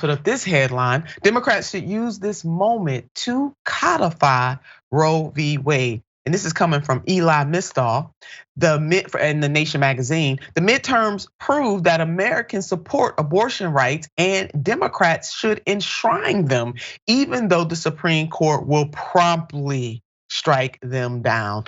put up this headline: Democrats should use this moment to codify Roe v. Wade. And this is coming from Eli Mistal, in the Nation magazine. The midterms prove that Americans support abortion rights and Democrats should enshrine them, even though the Supreme Court will promptly strike them down.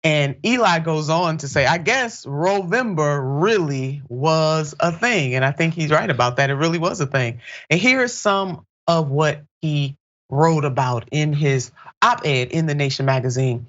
And Eli goes on to say, I guess Rovember really was a thing. And I think he's right about that. It really was a thing. And here's some of what he wrote about in his op-ed in the Nation magazine.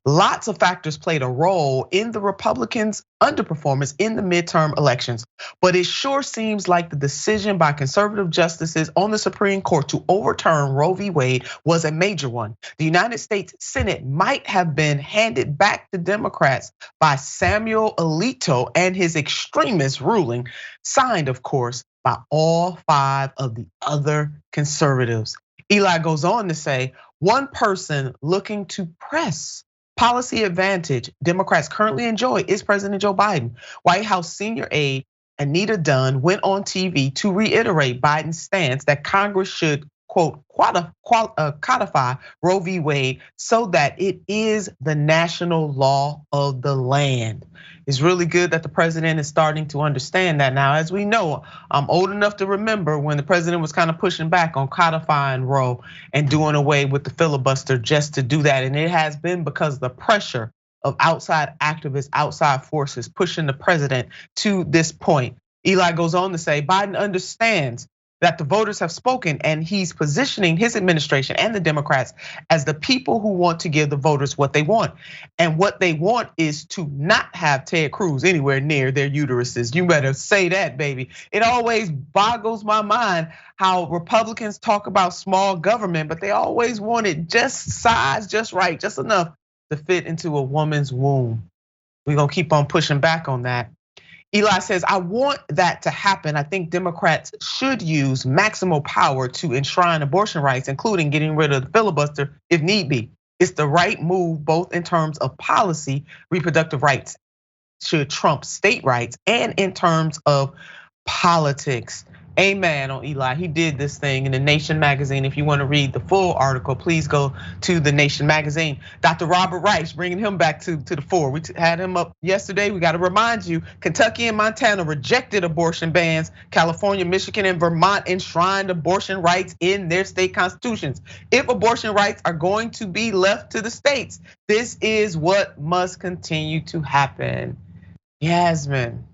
Lots of factors played a role in the Republicans' underperformance in the midterm elections, but it sure seems like the decision by conservative justices on the Supreme Court to overturn Roe v. Wade was a major one. The United States Senate might have been handed back to Democrats by Samuel Alito and his extremist ruling, signed, of course, by all 5 of the other conservatives. Eli goes on to say, one person looking to press policy advantage Democrats currently enjoy is President Joe Biden. White House senior aide Anita Dunn went on TV to reiterate Biden's stance that Congress should, quote, codify Roe v. Wade so that it is the national law of the land. It's really good that the president is starting to understand that now. As we know, I'm old enough to remember when the president was kind of pushing back on codifying Roe and doing away with the filibuster just to do that. And it has been because of the pressure of outside activists, outside forces pushing the president to this point. Eli goes on to say, Biden understands that the voters have spoken and he's positioning his administration and the Democrats as the people who want to give the voters what they want. And what they want is to not have Ted Cruz anywhere near their uteruses. You better say that, baby. It always boggles my mind how Republicans talk about small government, but they always want it just size, just right, just enough to fit into a woman's womb. We're gonna keep on pushing back on that. Eli says, I want that to happen. I think Democrats should use maximal power to enshrine abortion rights, including getting rid of the filibuster if need be. It's the right move, both in terms of policy, reproductive rights should trump state rights, and in terms of politics. Amen on Eli. He did this thing in the Nation magazine. If you want to read the full article, please go to the Nation magazine. Dr. Robert Reich, bringing him back to the fore. We had him up yesterday. We got to remind you, Kentucky and Montana rejected abortion bans. California, Michigan, and Vermont enshrined abortion rights in their state constitutions. If abortion rights are going to be left to the states, this is what must continue to happen. Yasmin.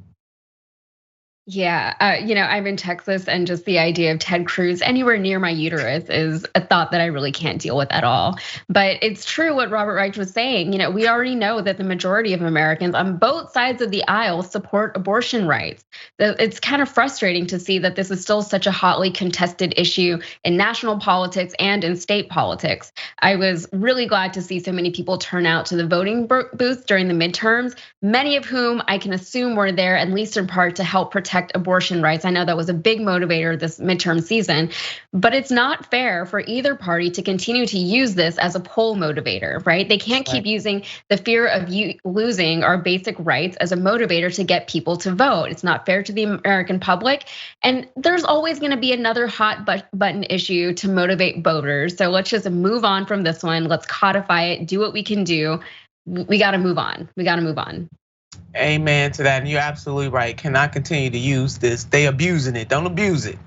Yeah, I'm in Texas, and just the idea of Ted Cruz anywhere near my uterus is a thought that I really can't deal with at all. But it's true what Robert Reich was saying. We already know that the majority of Americans on both sides of the aisle support abortion rights. It's kind of frustrating to see that this is still such a hotly contested issue in national politics and in state politics. I was really glad to see so many people turn out to the voting booth during the midterms, many of whom I can assume were there at least in part to help protect abortion rights. I know that was a big motivator this midterm season, but it's not fair for either party to continue to use this as a poll motivator, right? They can't keep using the fear of losing our basic rights as a motivator to get people to vote. It's not fair to the American public. And there's always gonna be another hot button issue to motivate voters. So let's just move on from this one. Let's codify it, do what we can do. We gotta move on. We gotta move on. Amen to that, and you're absolutely right. Cannot continue to use this. They abusing it. Don't abuse it.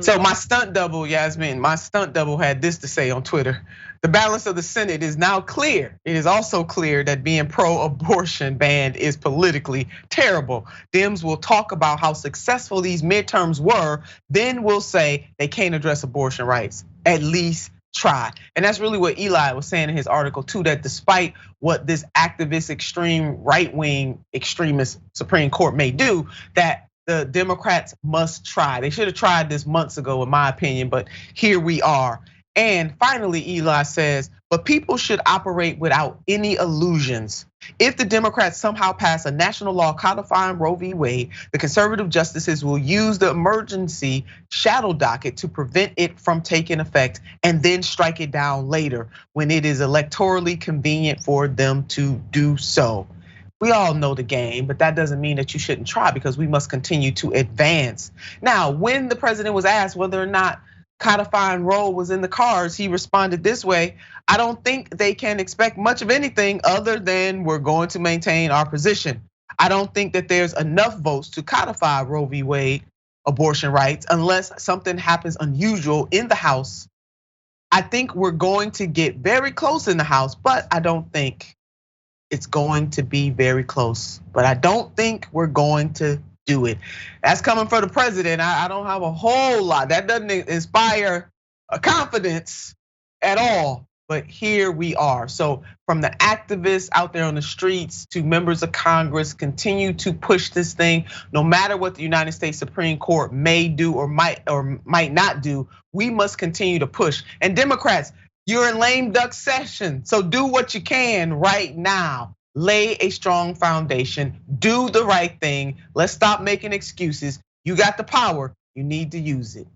So my stunt double, Yasmin, had this to say on Twitter. The balance of the Senate is now clear. It is also clear that being pro-abortion ban is politically terrible. Dems will talk about how successful these midterms were, then will say they can't address abortion rights. At least try. And that's really what Eli was saying in his article too, that despite what this activist, extreme right-wing extremist Supreme Court may do, that the Democrats must try. They should have tried this months ago, in my opinion, but here we are. And finally, Eli says, but people should operate without any illusions. If the Democrats somehow pass a national law codifying Roe v. Wade, the conservative justices will use the emergency shadow docket to prevent it from taking effect and then strike it down later when it is electorally convenient for them to do so. We all know the game, but that doesn't mean that you shouldn't try, because we must continue to advance. Now, when the president was asked whether or not codifying Roe was in the cards, he responded this way: I don't think they can expect much of anything other than we're going to maintain our position. I don't think that there's enough votes to codify Roe v. Wade abortion rights unless something happens unusual in the House. I think we're going to get very close in the House, but I don't think it's going to be very close. But I don't think we're going to do it. That's coming from the president. I don't have a whole lot. That doesn't inspire a confidence at all. But here we are. So from the activists out there on the streets to members of Congress, continue to push this thing. No matter what the United States Supreme Court may do or might not do, we must continue to push. And Democrats, you're in lame duck session, so do what you can right now. Lay a strong foundation, do the right thing. Let's stop making excuses. You got the power, you need to use it.